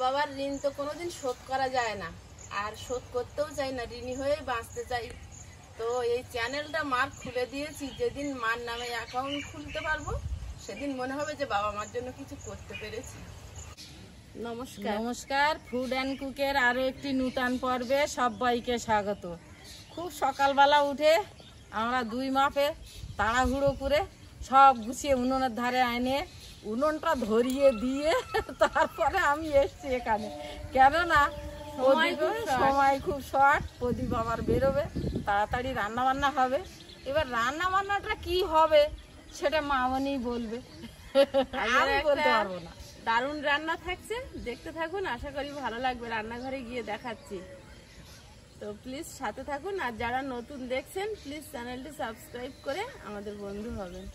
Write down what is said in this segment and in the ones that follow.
বাবার ঋণ তো কোনোদিন শোধ করা যায় না, আর শোধ করতেও চাই না, ঋণী হয়ে বাঁচতে চাই। তো এই চ্যানেলটা মার খুলে দিয়েছি, যেদিন মার নামে অ্যাকাউন্ট খুলতে পারবো সেদিন মনে হবে যে বাবা মার জন্য কিছু করতে পেরেছি। নমস্কার নমস্কার, ফুড অ্যান্ড কুকের আরও একটি নূতন পর্বে সবাইকে স্বাগত। খুব সকালবেলা উঠে আমরা দুই মাপে তাড়াহুড়ো করে সব গুছিয়ে উনুনের ধারে এনে উনুনটা ধরিয়ে দিয়ে তারপরে আমি এসছি এখানে, কেননা সময় খুব শর্ট, প্রদীপ আবার বেরোবে, তাড়াতাড়ি রান্না বান্না হবে। এবার রান্না বান্নাটা কি হবে সেটা মামনি বলবে, আমি বলতে পারবো না। দারুণ রান্না থাকছে, দেখতে থাকুন, আশা করি ভালো লাগবে। রান্নাঘরে গিয়ে দেখাচ্ছি, তো প্লিজ সাথে থাকুন। আর যারা নতুন দেখছেন প্লিজ চ্যানেলটি সাবস্ক্রাইব করে আমাদের বন্ধু হবেন।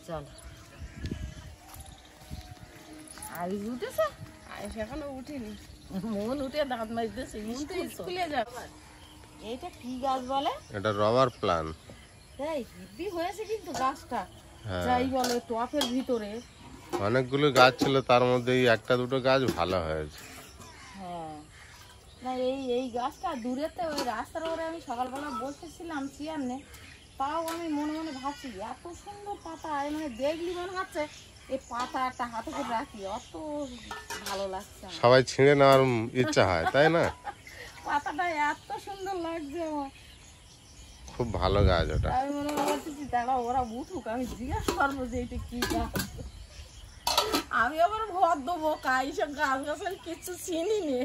চলো, আইস উঠেছে? আয়ুষ এখনো উঠিনি, মন উঠে দাঁত মারতেছে, স্কুলে যাব। এইটা কি গাছ বলে? এটা রবার প্লান। তাই হেভি হয়েছে কিন্তু গাছটা, হ্যাঁ, যাই বলে টপের ভিতরে। অনেকগুলো গাছ ছিল, তার মধ্যে এই একটা দুটো গাছ ভালো হয়েছে। হ্যাঁ, না এই গাছটা দূরেতে ওই রাস্তার ওপরে আমি সকালবেলা বসেছিলাম চেয়ার নে, তাও আমি মনে মনে ভাবছি এত সুন্দর পাতা, মানে দেখলি মনে হচ্ছে এই পাতা একটা হাতে করে রাখি, অত ভালো লাগছে আমার। সবাই ছিঁড়ে নেওয়ার ইচ্ছা হয়, তাই না? পাতাটা এত সুন্দর লাগছে আমার, খুব ভালো গাছ ওটা। আমি মনে করছি দাঁড়া ওরা উঠুক, আমি জিজ্ঞাসা করবো যে এটা কি গাছ। আমি আবার ভর দেবো, এইসব গাছ গাছের কিছু চিনি নে,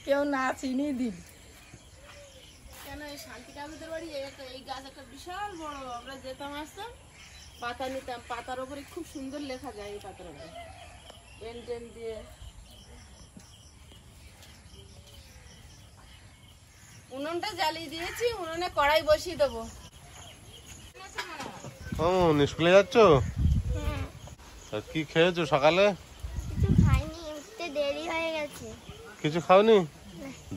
কেউ না চিনি দিন। কেন এই শান্তি কাকুদের বাড়ি এই গাছ একটা বিশাল বড়, আমরা যেতাম আসতাম, পাতা নিতাম, পাতার উপরে খুব সুন্দর লেখা যায় এই পাতার উপরে পেন টেন দিয়ে। উনুনটা জ্বালিয়ে দিয়েছি, উনুনে কড়াই বসিয়ে দেবো। ও, স্কুলে যাচ্ছ? তা কি খেয়েছো সকালে? কিছু খাইনি, উঠতে দেরি হয়ে গেছে। কিছু খাওনি?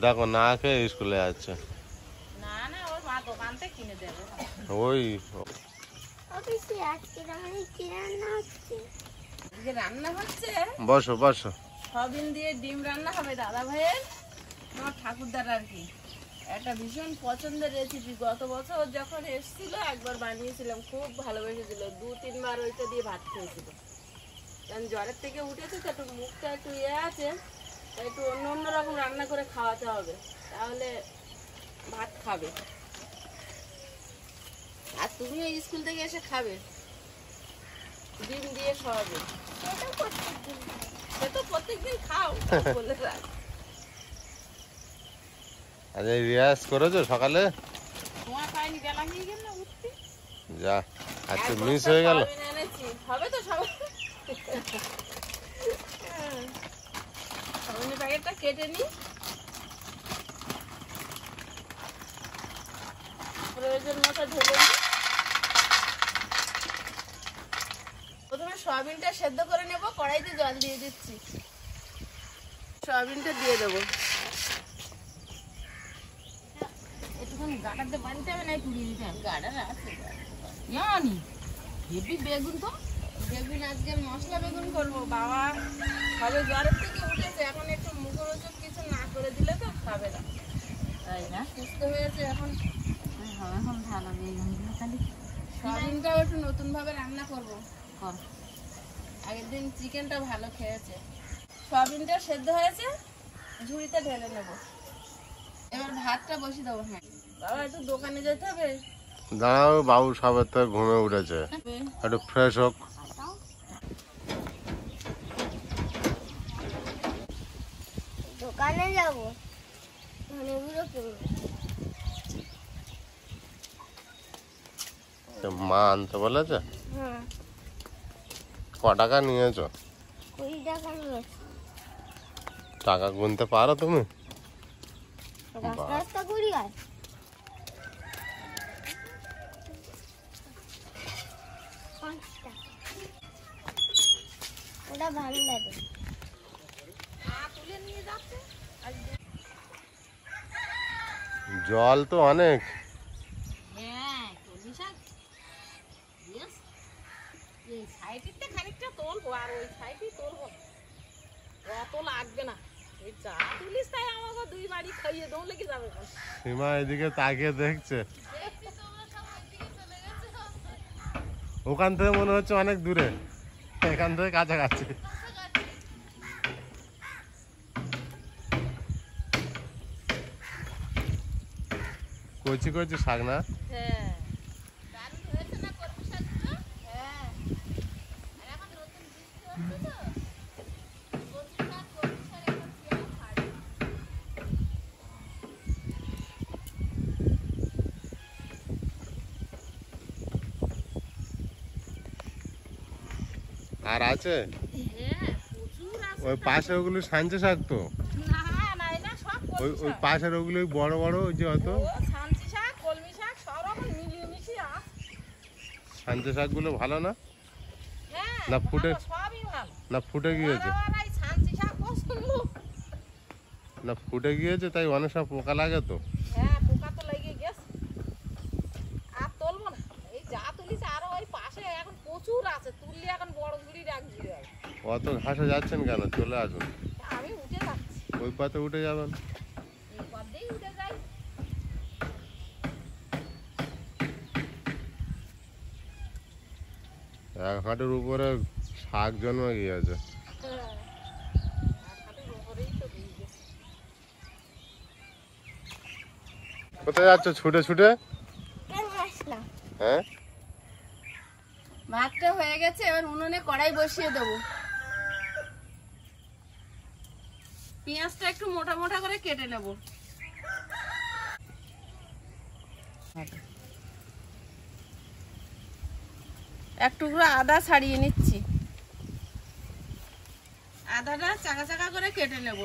দেখো না খেয়ে স্কুলে যাচ্ছে। না না, ওর মা দোকান থেকে কিনে দেবে। ওই অফিসে আজকে মানে কি রান্না হচ্ছে? আজকে রান্না হচ্ছে বসো বসো। সয়াবিন দিয়ে ডিম রান্না হবে দাদা ভাইয়ের, আমার ঠাকুরদার আর কি। একটা ভীষণ পছন্দের রেসিপি, গত বছর যখন এসেছিল একবার বানিয়েছিলাম, খুব ভালোবেসেছিল, 2-3 বার ওইটা দিয়ে ভাত খেয়েছিল। কারণ জ্বরের থেকে উঠেছে তো একটু মুখটা একটু আছে, তাই একটু অন্য রকম রান্না করে খাওয়াতে হবে, তাহলে ভাত খাবে। আর তুমিও স্কুল থেকে এসে খাবে ডিম দিয়ে সয়াবিন, সে তো প্রত্যেকদিন খাও, বলে রাখ। আজ এই রিয়াজ করেছো সকালে? তোমার পাইনি, বেলা হয়ে গেল না উঠতে। যা, আজকে মিস হয়ে গেল। এনেছি, হবে তো সবাই। সয়াবিনের প্যাকেটটা কেটে নি, প্রয়োজন মতো ঢেলে নি। প্রথমে সয়াবিনটা সেদ্ধ করে নেব, কড়াইতে জল দিয়ে দিচ্ছি, সয়াবিনটা দিয়ে দেবো। একটুখানি গাটাতে বানতে হবে, না পুড়িয়ে দিতে হবে? গাডার আছে, জানি হেভি বেগুন তো। বেগুন আজকে মশলা বেগুন করবো। বাবা সবে জ্বরের থেকে উঠেছে, এখন একটু মুখরোচক কিছু না করে দিলে তো খাবে না, তাই না? সুস্থ হয়েছে এখন। এখন ভালো বেগুনগুলো খালি সয়াবিনটাও একটু নতুন ভাবে রান্না করব। কর। আগের দিন চিকেনটা ভালো খেয়েছে। সয়াবিনটা সেদ্ধ হয়েছে, ঝুড়িতে ঢেলে নেব। এবার ভাতটা বসিয়ে দেবো। হ্যাঁ বাবা, একটু দোকানে যেতে হবে। দাঁড়াও, বাবু সবের থেকে ঘুমে উঠেছে, একটু ফ্রেশ হোক। দোকানে যাবো, ধনেগুলো কিনবো। মা আনতে বলেছে? হ্যাঁ, ক টাকা নিয়েছো? 20 টাকা নিয়েছি। টাকা গুনতে পারো তুমি? রাস্তা রাস্তা করি আর 5 টাকা, ওটা ভালো লাগে। জল তো অনেক। হ্যাঁ, কলমি শাক। এই সাইডেতে খানিকটা তুলবো আর ওই সাইডই তুলবো, অত লাগবে না। এই যা তুলিস তাই আমাকে 2 বাড়ি খাইয়ে দৌড় লেগে যাবে। সীমা এদিকে তাকিয়ে দেখছে, ওখান থেকে মনে হচ্ছে অনেক দূরে, এখান থেকে কাছাকাছি। কচি কচি শাক না? হ্যাঁ দারুণ হয়েছে না কলমি শাকগুলো? হ্যাঁ আর এখন নতুন বৃষ্টি হচ্ছে তো, কচি শাক, কলমি শাক এখন পেঁয়াজ ছাড়ে। আর আছে হ্যাঁ প্রচুর আছে। ওই পাশে ওগুলো সাঞ্চে শাক তো, না না এটা সব ওই কলমি ওই শাক। পাশের ওগুলো বড় বড় ওই যে অত ও সাঞ্চি শাক, কলমি শাক সব রকম মিলিয়ে মিশিয়ে আছে। সাঞ্চে শাকগুলো ভালো না? হ্যাঁ না ফুটে, ভালো, সবই ভালো। না ফুটে গিয়েছে, ওরা এই সাঞ্চি শাক পছন্দ। না ফুটে গিয়েছে তাই অনেক সময় পোকা লাগে তো। হ্যাঁ পোকা তো লেগে গেছে, আর তুলবো না। এই যা তুলিছে আরো ওই পাশে এখন প্রচুর আছে, তুললে এখন বড় ঝুড়ি রাখবি। অত ঘাসে যাচ্ছেন কেন? চলে আসুন, আমি উঠে যাচ্ছি, ওই পাতে উঠে যাবেন। এই পথ দিয়েই উঠে যাই। এক হাঁটুর উপরে শাক জন্মে গিয়েছে। হ্যাঁ আর হাতের উপরেই তো দিয়ে গেছে। কোথায় যাচ্ছ ছুটে ছুটে? কেন আসলাম? হ্যাঁ ভাতটা হয়ে গেছে, এবার উনুনে কড়াই বসিয়ে দেবো। পেঁয়াজটা একটু মোটা মোটা করে কেটে নেব। এক টুকরো আদা ছাড়িয়ে নিচ্ছি, আদাটা চাকা চাকা করে কেটে নেব।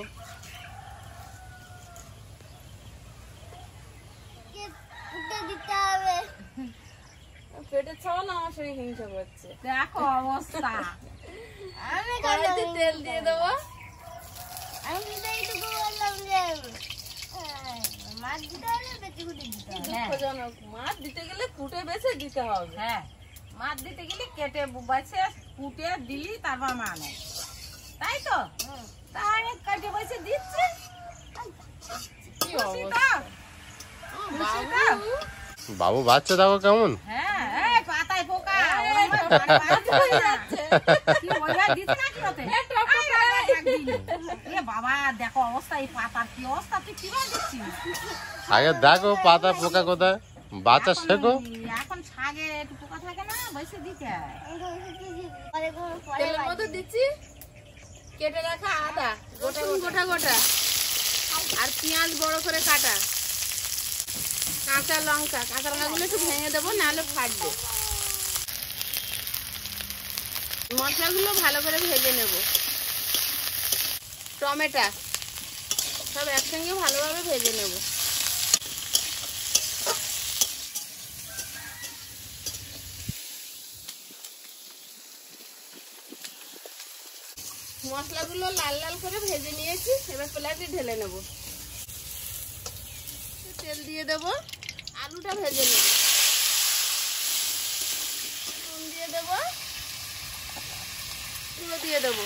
উঠে দিতে হবে। পেটের ছাওয়া না আমার শরীর হিংসা করছে। দেখো অবস্থা। আমি কড়াইতে তেল দিয়ে দেবো। আমি তো এইটুকু বললাম যে মাছ দিতে হবে, বেশি করে দিতে হবে। দুঃখজনক, মাছ দিতে গেলে কুটে বেছে দিতে হবে। হ্যাঁ মাছ দিতে গেলে কেটে বাছে কুটে দিলি তারপর মানে, তাই তো? তাই কেটে বাছে দিচ্ছে। কি খুশি অবস্থা! তো? খুশি তো? বাবু বাচ্চা দেখো কেমন। হ্যাঁ এই পাতায় পোকা, ওরম করে মাছ হয়ে যাচ্ছে। কি ওইয়া দিছে নাকি ওতে? এ বাবা দেখো অবস্থা, এই পাতার কি অবস্থা, তুই কিভাবে দিচ্ছিস? আগে দেখো পাতা পোকা কোথায়, বাচ্চা শেখো। এখন ছাগে একটু পোকা থাকে না, বসে দিতে হয়। পরে পরে তেলের মধ্যে দিচ্ছি কেটে রাখা আদা, রসুন গোটা গোটা, আর পেঁয়াজ বড় করে কাটা, কাঁচা লঙ্কাগুলো একটু ভেঙে দেবো, নাহলে ফাটবে। মশলাগুলো ভালো করে ভেজে নেব। টমেটো সব একসঙ্গে ভালোভাবে ভেজে নেব। মশলাগুলো লাল লাল করে ভেজে নিয়েছি, এবার প্লেটে ঢেলে নেব। তেল দিয়ে দেব, আলুটা ভেজে নেব, নুন দিয়ে দেব, গুঁড়ো দিয়ে দেবো।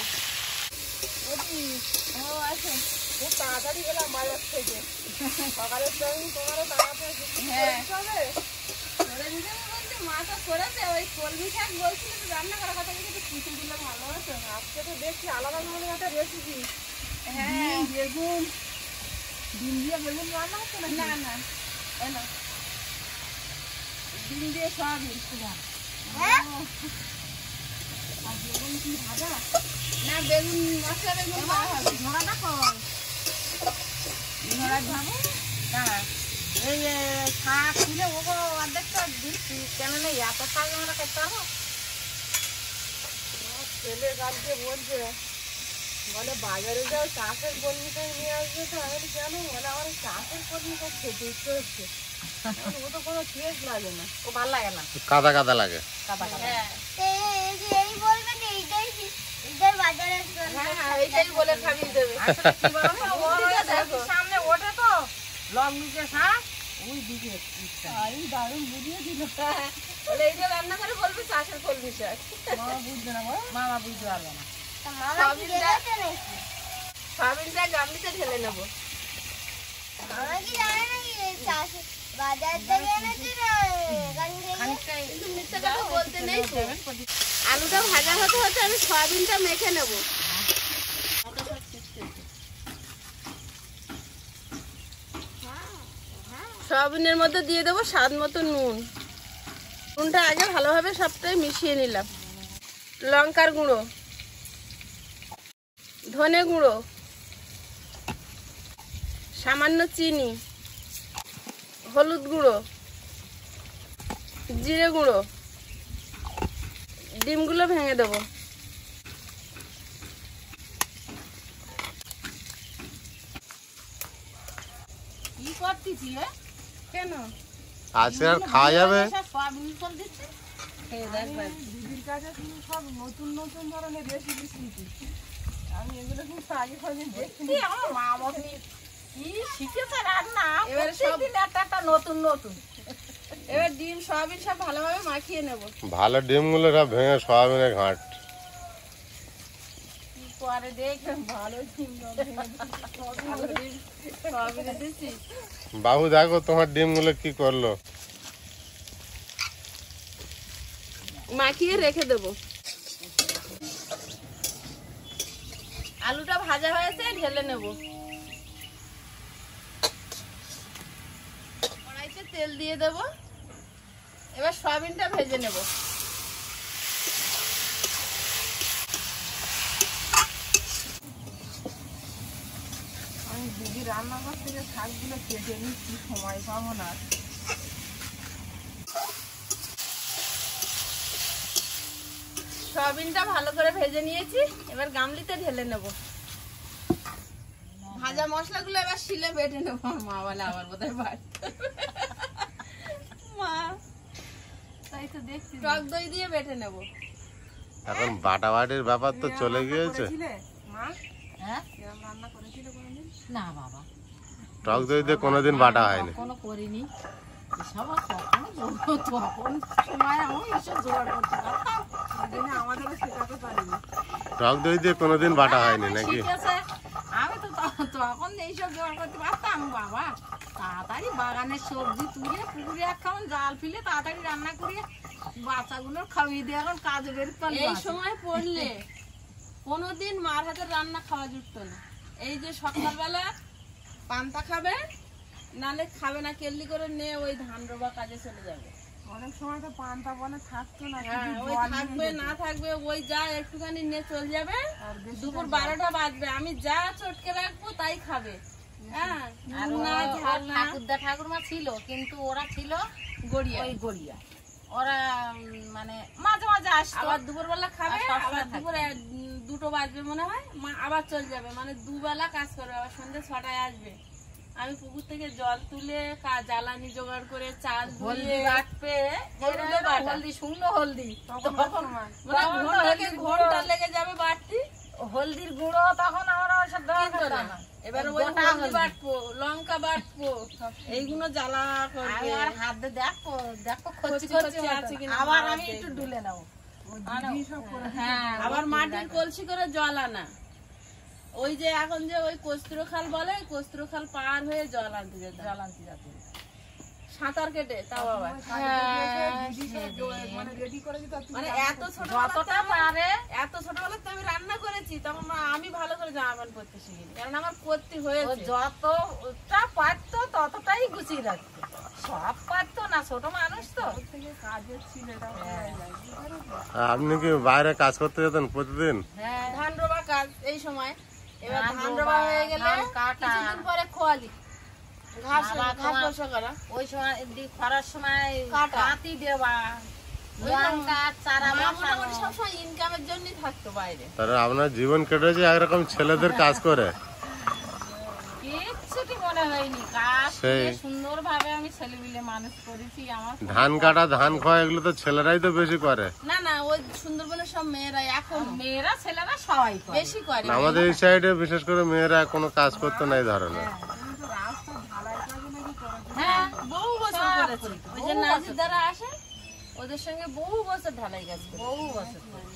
আচ্ছা, খুব তাড়াতাড়ি গেলাম বাজার থেকে, সকালের টাইম তোমারও তাড়াতাড়ি হ্যাঁ করে দিতে বলতে মাথা করেছে। ওই কলমি শাক বলছিল তো রান্না করার কথা, কিন্তু কিছু দিলে ভালো হতো। আজকে তো দেখছি আলাদা ধরনের একটা রেসিপি। হ্যাঁ বেগুন, ডিম দিয়ে বেগুন রান্না হচ্ছে না? না না এলো ডিম দিয়ে সয়াবিন সুগার। হ্যাঁ? আর বেগুন কি ভাজা? না, বেগুন মশলা বেগুন করা হবে। ধরা দেখো, ধরা ভাবো দাঁড়া। এই শাক তুলে ওগো অর্ধেকটা দিচ্ছি, কেন নেই এত শাক আমরা খেতে পারবো? ছেলে কালকে বলছে, বলে বাজারে যাও চাষের কলমি শাক নিয়ে আসবে, তো আমি বলি, কেন? বলে আমার চাষের কলমি শাক খেতে ইচ্ছে হচ্ছে। ও তো কোনো টেস্ট লাগে না, ও ভালো লাগে না, কাদা কাদা লাগে। কাদা কাদা। হ্যাঁ এই বলবেন এইটাই এটাই বাজারে হ্যাঁ, এইটাই বলে খাইয়ে দেবে। আসলে কি বলো তো, ও ওই দেখো। সামনে ওঠে তো লং নিচে শাক, ওই দিকে ইচ্ছা। দারুণ বুঝিয়ে দিল। বলে এইটা রান্না করে বলবে চাষের কলমি শাক। মামা বুঝবে না গো, মামা বুঝতে পারবে না। তা মামা কি জেনেছে নাকি? সয়াবিনটা গামলিতে ঢেলে নেবো। মামা কি জানে নাকি এই চাষ বাজার থেকে এনেছে না এখান থেকে? খানিকটা কিন্তু মিথ্যে কথা বলতে নেই তো। আলুটা ভাজা হতে হতে আমি সয়াবিনটা মেখে নেবো। সয়াবিনের মধ্যে দিয়ে দেবো স্বাদ মতো নুন। নুনটা আগে ভালোভাবে সবটাই মিশিয়ে নিলাম। লঙ্কার গুঁড়ো, ধনে গুঁড়ো, সামান্য চিনি, হলুদ গুঁড়ো, জিরে গুঁড়ো, ডিমগুলো ভেঙে দেবো। কি করতেছি রে? কেন? আজকে আর খাওয়া যাবে? সব সয়াবিন ফল দিচ্ছে। খেয়ে দেখবেন। দিদির কাছে তুমি সব নতুন নতুন ধরনের রেসিপি শিখি। আমি এগুলো কিন্তু আগে কোনদিন দেখিনি। আমার মা মতনি কি শিখেছে রান্না, এবারে সব- প্রত্যেকদিন একটা একটা নতুন নতুন। এবার ডিম সয়াবিন সব ভালোভাবে মাখিয়ে নেব। ভালো ডিমগুলো সব ভেঙে সয়াবিনের ঘাট। কি করে দেখে ভালো ভালো ডিম সয়াবিনে দিচ্ছি। বাবু দেখো তোমার ডিমগুলো কি করলো। মাখিয়ে রেখে দেব। আলুটা ভাজা হয়েছে, ঢেলে নেব। কড়াইতে তেল দিয়ে দেব। এবার সয়াবিনটা ভেজে নেব। আমি দিদি রান্নাঘর থেকে শাকগুলো কেটে নিচ্ছি, সময় পাবো না। সয়াবিনটা ভালো করে ভেজে নিয়েছি, এবার গামলিতে ঢেলে নেব। ভাজা মশলাগুলো এবার শিলে বেটে নেব। আমার মা বলে আবার বোধহয় বাটতে হবে। মা তাই তো দেখছি। টক দই দিয়ে বেটে নেব। এখন বাটাবাটির ব্যাপার তো চলে গিয়েছে। করেছিলে? মা হ্যাঁ? এরকম রান্না করেছিল কোনোদিন? না বাবা, টক দই দিয়ে কোনোদিন বাটা হয়নি। কখনো করিনি। এসব আর তখন সময় আমি এসব জোগাড় করতে পারতাম। সেদিনে আমাদেরও শেখাতে পারিনি। টক দই দিয়ে কোনোদিন বাটা হয়নি নাকি? শিখেছে। আমি তো তখন এইসব জোগাড় করতে পারতাম বাবা। তাড়াতাড়ি বাগানের সবজি তুলে পুকুরে এক খাওয়ান জাল ফেলে তাড়াতাড়ি রান্না করিয়ে বাচ্চাগুলোর খাওয়িয়ে দিয়ে এখন কাজে বের করলে এই সময় পড়লে কোনোদিন মার হাতের রান্না খাওয়া জুটতো না। এই যে সকালবেলা পান্তা খাবে, নালে খাবে না, কেল্লি করে নিয়ে ওই ধান রোবা কাজে চলে যাবে। অনেক সময় তো পান্তা বনে থাকতো না, হ্যাঁ, শুধু ওই জল থাকবে নিয়ে না থাকবে ওই যা একটুখানি নিয়ে চলে যাবে। আর বেশি দুপুর 12টা বাজবে, আমি যা চটকে রাখবো তাই খাবে। হ্যাঁ, আর নুন না, ঝাল না, ঠাকুরদা ঠাকুরমা ছিল, কিন্তু ওরা ছিল গড়িয়া। ওই গড়িয়া। ওরা মানে মাঝে মাঝে আসতো। আবার দুপুরবেলা খাবে, আর সবসময় আবার থাকবে। দুপুরে 2টো বাজবে মনে হয়, মা আবার চলে যাবে। মানে দুবেলা কাজ করবে, আবার সন্ধ্যে 6টায় আসবে। আমি পুকুর থেকে জল তুলে জ্বালানি জোগাড় করে চাল হলদি ধুয়ে বাটবে, হলদিও বাটা। হলদি শুকনো হলদি, তখন তখন মানে ঘন্টা লেগে যাবে বাটতি। হলদির গুঁড়ো তখন আমরা ওইসব দেওয়া কিন্তু হতো না, না। এবার ওই গোটা হলদি হলদি। বাটবো, লঙ্কা বাটবো, এইগুলো জ্বালা আমি করবে। আর হাত দিয়ে দেখো দেখো খচ্চি খচ্চি খচ্চি খচ্চি আছে কিনা আবার হাত আমি একটু দেখবে। ডুলে নেবো। হ্যাঁ, আবার মাটির কলসি করে জল আনা। ওই যে এখন যে ওই কস্তুরখাল বলে, কস্তুরখাল পার হয়ে জল আনতে যেত, জল আনতে যাতে। সাঁতার কেটে, তাও আবার মানে এত যতটা পারে এত ছোটবেলা তো আমি রান্না করেছি, তখন আমি ভালো করে জামা প্যান্ট পরতে শিখিনি, কারণ আমার করতে ও হয়েছে। যতটা পারতো ততটাই গুছিয়ে রাখতো, সব পারতো না, ছোট মানুষ তো। আপনি কি বাইরে কাজ করতে যেতেন প্রতিদিন? হ্যাঁ, ধান রোবা কাজ এই সময়, এবার ধান ধান রোবা, রোবা হয়ে গেলে ধান কাটা। কিছুদিন পরে খোয়ালি, ঘাস আবার ঘাস তোমার- বসা করা। ওই সময় খরার সময় কাটা। কাটি দেওয়া, লঙ্কা চারা মা বসানো। মোটামুটি সবসময় ইনকামের জন্যই থাকতো বাইরে। তাহলে আপনার জীবন কেটেছে একরকম ছেলেদের কাজ করে। কিচ্ছুটি মনে হয়নি, কাজ সেই। সুন্দর ভাবে আমি ছেলে মিলে মানুষ করেছি। আমার ধান কাটা ধান খাওয়া এগুলো তো ছেলেরাই তো বেশি করে। না না, ওই সুন্দরবনের সব মেয়েরা এখন মেয়েরা ছেলেরা সবাই করে। বেশি করে। আমাদের এই সাইডে বিশেষ করে মেয়েরা কোনো কাজ করতে নাই ধরনের। হ্যাঁ, বহু বছর সব করেছে। করেছে, ওই যে বহু নাজির দ্বারা আসে, ওদের সঙ্গে বহু বছর ঢালাই কাজ করেছি। বহু বছর ধরে।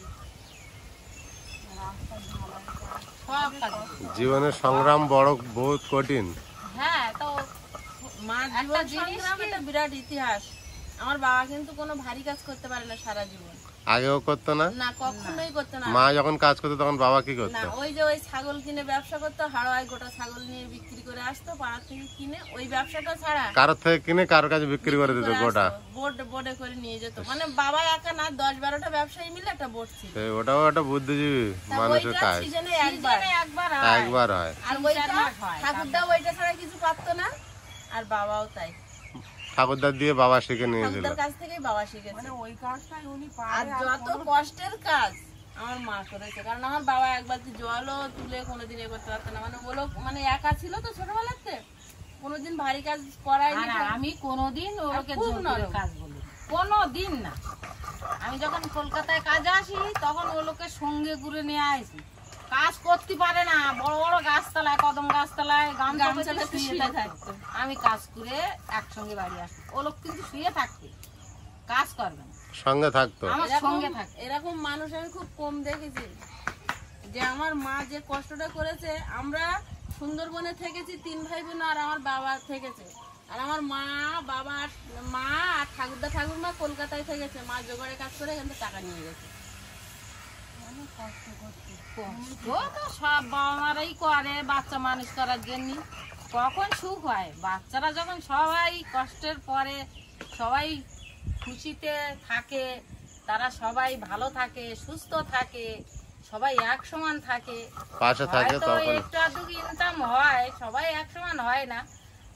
সব কাজ। জীবনের সংগ্রাম বড় বহুত কঠিন। হ্যাঁ, তো মা একটা জীবন জিনিস সংগ্রাম কি- একটা বিরাট ইতিহাস। আমার বাবা কিন্তু কোনো ভারী কাজ করতে পারে না সারা জীবন, আগেও করতো না? না কখনোই করতে না। মা যখন কাজ করতো তখন বাবা কি না করতো? ওই যে ওই ছাগল কিনে ব্যবসা করতো, হাড়োয়ায় গোটা ছাগল নিয়ে বিক্রি করে আসতো পাড়া থেকে কিনে, ওই ব্যবসাটা ছাড়া কারোর থেকে কিনে কারোর কাছে বিক্রি করে দিত গোটা। বোর্ডে করে নিয়ে যেত। মানে বাবা একা না, 10-12টা ব্যবসায়ী মিলে একটা বোর্ড ছিল। ওটাও একটা বুদ্ধিজীবী তা মানুষের ওইটা কাজ। সিজনে একবার, সিজনে একবার হয়। একবার হয়। আর 3-4 ওইটা মাস হয়। ঠাকুরদাও ওইটা ছাড়া কিছু পারতো না, আর বাবাও তাই। ঠাকুরদার দিয়ে বাবা শিখে নিয়েছিল। ঠাকুরদার কাছ থেকেই বাবা শিখেছে। মানে ওই কাজটাই উনি আর যত কষ্টের কাজ আমার মা করেছে, কারণ আমার বাবা একবার জলও তুলে কোনোদিন এ করতে পারতো না। মানে বলো, মানে একা ছিল তো ছোটবেলাতে, কোনোদিন ভারী কাজ করায়নি। আর আমি কোনোদিন ওকে খুব জোর করে নরম। কাজ বলি, কোনোদিন না। আমি যখন কলকাতায় কাজে আসি তখন ও লোকে সঙ্গে ঘুরে নিয়ে আসি। কাজ করতে পারে না, বড় বড় গাছতলায়, কদম গাছতলায় গামছা গামছাটা পেতে শুয়ে শুয়ে থাকতো। আমি কাজ করে একসঙ্গে বাড়ি আসি। ও লোক কিন্তু শুয়ে থাকতে, কাজ করবে না, সঙ্গে থাকতো। আমার সঙ্গে থাকে। এরকম মানুষ আমি খুব কম দেখেছি, যে আমার মা যে কষ্টটা করেছে। আমরা সুন্দরবনে থেকেছি 3 ভাই বোন, আর আমার বাবা থেকেছে। আর আমার মা, বাবা, মা আর ঠাকুরদা ঠাকুরমা কলকাতায় থেকেছে। মা জোগাড়ে কাজ করে কিন্তু টাকা নিয়ে গেছে। কষ্ট তো সব বাবা মারাই করে বাচ্চা মানুষ করার জন্য। কখন সুখ হয়? বাচ্চারা যখন সবাই কষ্টের পরে সবাই খুশিতে থাকে, তারা সবাই ভালো থাকে, সুস্থ থাকে, সবাই এক সমান থাকে। পাশে থাকে হয়তো তখন। একটু আধটু ইনকাম হয়, সবাই এক সমান হয় না,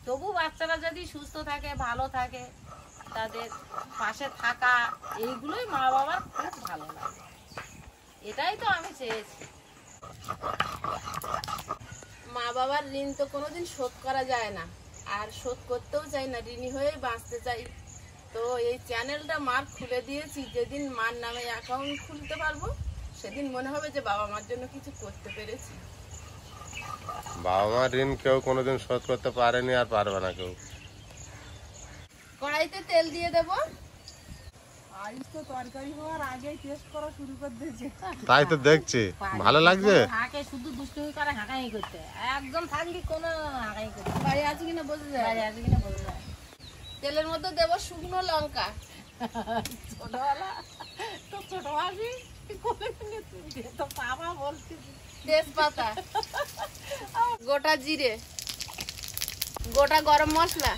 তবু বাচ্চারা যদি সুস্থ থাকে, ভালো থাকে, তাদের পাশে থাকা, এইগুলোই মা বাবার খুব ভালো লাগে। এটাই তো আমি চেয়েছি। মা বাবার ঋণ তো কোনোদিন শোধ করা যায় না, আর শোধ করতেও চাই না, ঋণী হয়েই বাঁচতে চাই। তো এই চ্যানেলটা মার খুলে দিয়েছি, যেদিন মার নামে অ্যাকাউন্ট খুলতে পারবো সেদিন মনে হবে যে বাবা মার জন্য কিছু করতে পেরেছি। বাবা মার ঋণ কেউ কোনোদিন শোধ করতে পারেনি আর পারবে না কেউ। কড়াইতে তেল দিয়ে দেবো। তাই তো দেখছি, ভালো লাগছে। থাকে শুধু দুষ্টুমি করে, হাঁকাই করতে। একদম থাকলে কোনো হাঁকাই করতে বাড়ি আছে কিনা বোঝা যায়। আজকে কিনা বলতে হয়। তেলের মধ্যে দেবো শুকনো লঙ্কা, ছোটবেলা তো ছোট আছি, তো বাবা বলছি তেজপাতা, গোটা জিরে, গোটা গরম মশলা,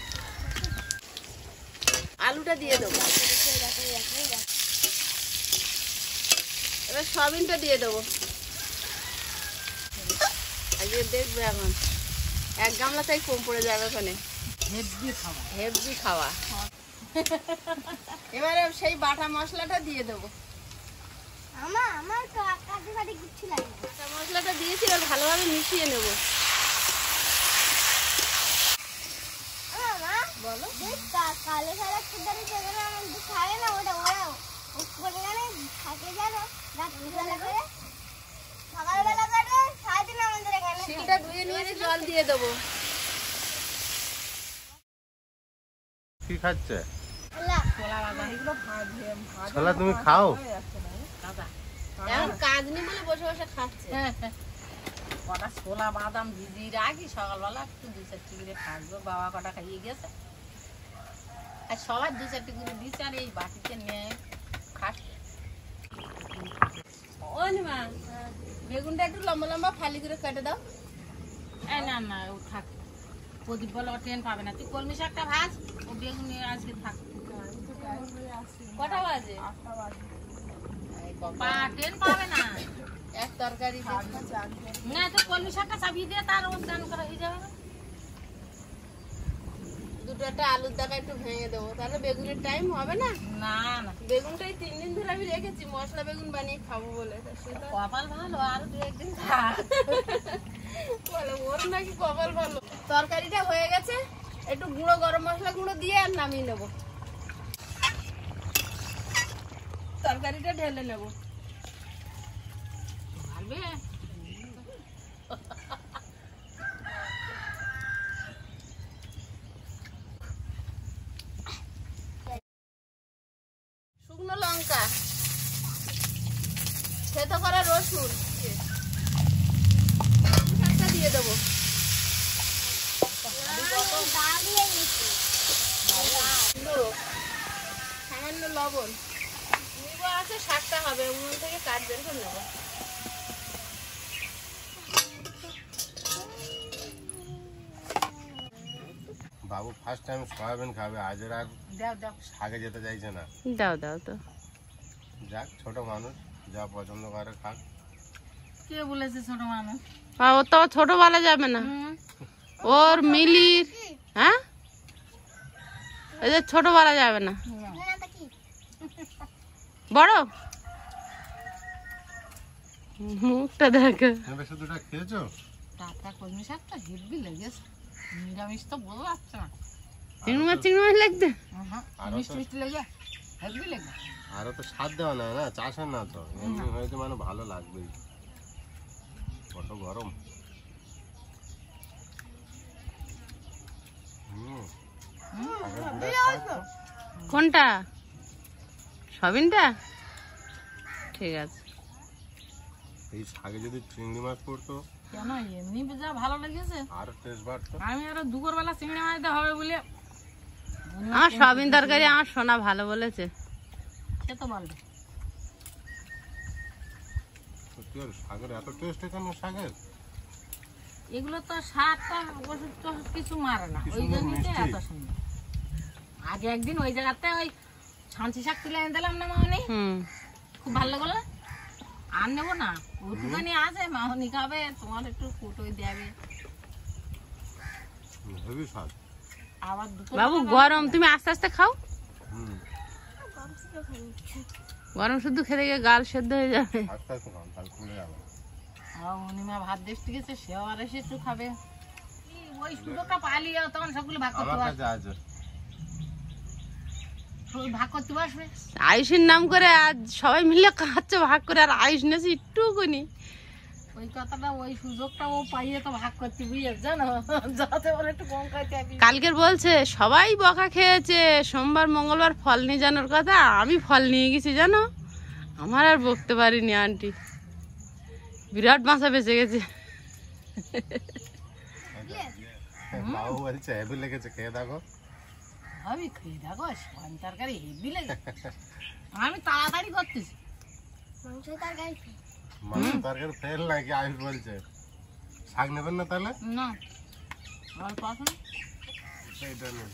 আলুটা দিয়ে দেবো। এবার সয়াবিনটা দিয়ে দেবো। আজকে দেখবে এখন 1 গামলা তাই কম পড়ে যাবে ওখানে। হেব্বি খাওয়া। হেভি খাওয়া। এবারে সেই বাটা মশলাটা দিয়ে দেবো। আমার কাটি ফাটি কিচ্ছু লাগে না। বাটা মশলাটা দিয়েছি, এবার ভালোভাবে মিশিয়ে নেবো। মা বলো। কালো সারা খুদারে যেগুলো আমাদের খাবে না, ওটা ওরা করে জানে থাকে জানো রাত্রিবেলা করে সকালবেলা করে সারাদিন আমাদের এখানে শিলটা ধুয়ে নিয়ে জল দিয়ে দেবো। কি খাচ্ছে? না ছোলা তুমি খাও? দাদা এখন কাজ নেই বলে বসে বসে খাচ্ছে। কটা ছোলা বাদাম ভিজিয়ে রাখি, সকালবেলা একটু 2-4টি করে থাকবো। বাবা কটা খাইয়ে গেছে, আর সবার 2-4টি করে দিচ্ছে, আর এই বাটিতে নিয়ে খাস। ও নিমা, বেগুনটা একটু লম্বা লম্বা ফালি করে কেটে দাও। এই না না, ও থাক, প্রদীপ বলে ও ট্রেন পাবে না। তুই কলমি শাকটা ভাজ, ও বেগুন নিয়ে আজকে থাক। কটা বাজে? ট্রেন পাবে না। এক তরকারি না, তো কলমি শাকটা চাপিয়ে দিয়ে তার ও স্নান করা হয়ে যাবে না। দুটো একটা আলুর দাকা একটু ভেঙে দেবো, তাহলে বেগুনের টাইম হবে না। না না, বেগুনটাই 3 দিন ধরে আমি রেখেছি মশলা বেগুন বানিয়ে খাবো বলে। তা সেটা কপাল ভালো, আর 2-1 দিন থাক। বলে ওর নাকি কপাল ভালো। তরকারিটা হয়ে গেছে, একটু গুঁড়ো গরম মশলা গুঁড়ো দিয়ে আর নামিয়ে নেবো। তরকারিটা ঢেলে নেবো। পারবে? দাগ লেগেছে। সামান্য লবণ নিবো আছে, শাকটা হবে উনুন থেকে কাঠ বের করে নেবো। বাবু ফার্স্ট টাইম সয়াবিন খাবে, আজের আর দাও দাও। শাকে যেতে চাইছে না। দাও দাও তো। যাক, ছোট মানুষ যা পছন্দ করে খাক। কে বলেছে ছোট মানুষ? ও তো ছোট বলা যাবে না, ওর মিলির, হ্যাঁ এই যে ছোট বলা যাবে না, নাটা কি? বড়। মুখটা দেখো। তুমি শুধুটা খেয়েছো? টাটকা কলমি শাকটা হেভি লেগেছে, নিরামিষ তো বোঝা যাচ্ছে না। চিংড়ি মাছ লাগবে। আরো মিষ্টি তো মিষ্টি লেগে হেভি লেগে। আরো তো স্বাদ দেওয়া না, না চাষের না তো, এমনি হয়েছে মানে ভালো লাগবেই। কত গরম। শাকের বিরাট স্বাদ তো। কোনটা? সবিনটা? ঠিক আছে। এই শাকে যদি চিংড়ি মাছ পড়তো কেন এমনি যা ভালো লেগেছে, আরো টেস্ট বাড়তো। আমি আরো দুপুর বেলা চিংড়ি মাছ দিতে হবে বলে আমার সবিন তরকারি আমার সোনা ভালো বলেছে। সে তো বলবে। সত্যি আর শাকের এত টেস্ট এখানে শাকের। এগুলো তো স্বাদটা ওষুধ টষুধ কিছু মারে না, কি ওই সুন্দর জন্যই তো মিষ্টি। এত সুন্দর। আগে একদিন ওই জায়গাতে ওই ছাঁচি শাক তুলে এনে দিলাম না মামনি, খুব ভালো লাগলো। আর নেবো না, ওটুখানি আছে, মামনি খাবে, তোমার একটু ফুটোই দেবে। হেভি স্বাদ। আবার দুটো বাবু গরম, তুমি আস্তে আস্তে খাও। হুম, গরম শুধু খেতে গিয়ে গাল সেদ্ধ হয়ে যাবে। আস্তে আস্তে খাও, তাহলে খুলে যাবে। অনিমা ভাত দেখতে গেছে, সেও আর এসে একটু খাবে। ওই সুযোগটা পালিয়ে তখন সবগুলো ভাগ করতে আমার পারবে, কাছে আছে। ভাগ করতে পারবে। আয়ুষের নাম করে আজ সবাই মিলে খাচ্ছে ভাগ করে, আর আয়ুষ নেছে একটুকুনি। ওই কথাটা, ওই সুযোগটা ও পাইয়ে তো ভাগ করতে বুঝেছ, জানো, যাতে ওর একটু কম খাইতে হবে। কালকের বলছে সবাই বকা খেয়েছে, সোমবার মঙ্গলবার ফল নিয়ে জানার কথা, আমি ফল নিয়ে গেছি জানো, আমার আর বকতে পারিনি আন্টি, বিরাট বাঁচা বেঁচে গেছে। বাবু বলছে হেভি লেগেছে, খেয়ে দেখো। ভাবি খেয়ে দেখো, সন তরকারি হেভি লেগে। আমি তাড়াতাড়ি করতেছি। মাংস তরকারি মাংস তরকারি ফেল নাকি আয়ুষ বলছে। শাক নেবেন না তাহলে? না অল্প আসুন, সেইটা নেই।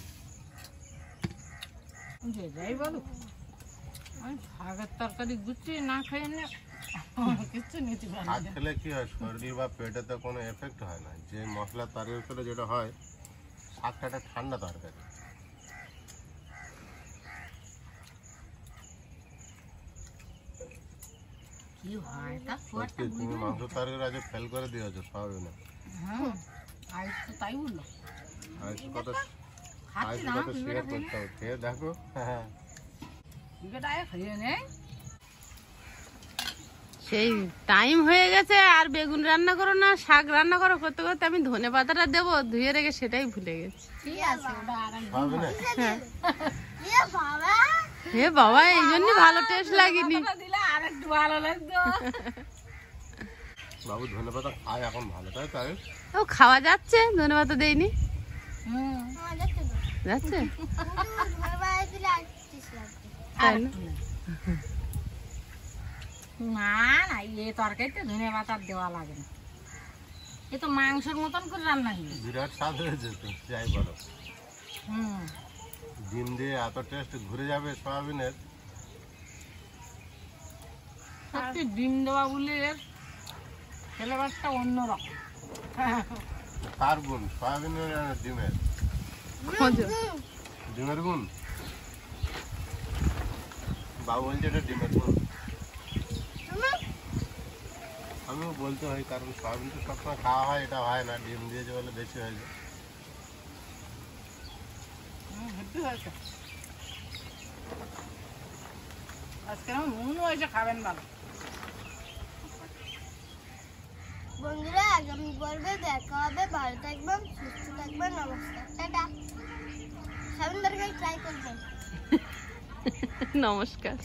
যে যাই বলুক, আমি শাকের তরকারি গুছিয়ে না খেয়ে নে কিচ্ছু নিতে পারি শাক না। খেলে কি হয়, শরীর বা পেটে তো কোনো এফেক্ট হয় না। যে মশলার তরকারি করে যেটা হয়, শাকটা একটা ঠান্ডা তরকারি। কি হয় তা সত্যি তুমি মাংস তরকারি আজ ফেল করে দিয়েছো সয়াবিনে। হ্যাঁ, আইস তো তাই বললো। আয়ুষের কথা খাচ্ছি আয়ুষের না, কথা শেয়ার করতে হবে, খেয়ে দেখো। হ্যাঁ, বিকেটায় খেয়ে নেই। সেই টাইম হয়ে গেছে, আর বেগুন রান্না করো না, শাক রান্না করো, করতে করতে আমি ধনে পাতাটা দেবো ধুয়ে রেখে সেটাই ভুলে গেছি। ঠিক আছে, ওটা আর এক সয়াবিনে ইয়ে বাবা, হে বাবা, এই জন্য ভালো টেস্ট লাগেনি। দিলে আর একটু ভালো লাগতো। বাবু ধনে পাতা খায় এখন ভালো, তাই তো আয়ুষ? ও খাওয়া যাচ্ছে, ধনে পাতা দেয়নি, হুম, আমার দেখতে তো যাচ্ছে ঘর বাইরে দিলে আর টেস্ট লাগবে। তাই না? না না, এ তরকারিতে ধনে পাতা দেওয়া লাগে না, এ তো মাংসের মতন করে রান্না হয়ে। বিরাট স্বাদ হয়েছে তো, যাই বলো। হুম, ডিম দিয়ে এত টেস্ট ঘুরে যাবে সয়াবিনের। সত্যি ডিম দেওয়া বলে এর ফ্লেভারটা অন্যরকম। তার গুণ সয়াবিনের আর ডিমের, ডিমের গুণ। বাবু বলছে এটা ডিমের গুণ। আমিও বলতে হয়, কারণ সয়াবিন তো সবসময় খাওয়া হয়, এটা হয় না, ডিম দিয়েছে বলে বেশি হয়েছে। হেব্বি হয়েছে। আজকে আমার মনে হয়েছে খাবেন ভালো। বন্ধুরা আগামী পর্বে দেখা হবে। ভালো থাকবেন, সুস্থ থাকবেন, নমস্কার, টাটা। সয়াবিন তরকারি ট্রাই করবেন। নমস্কার।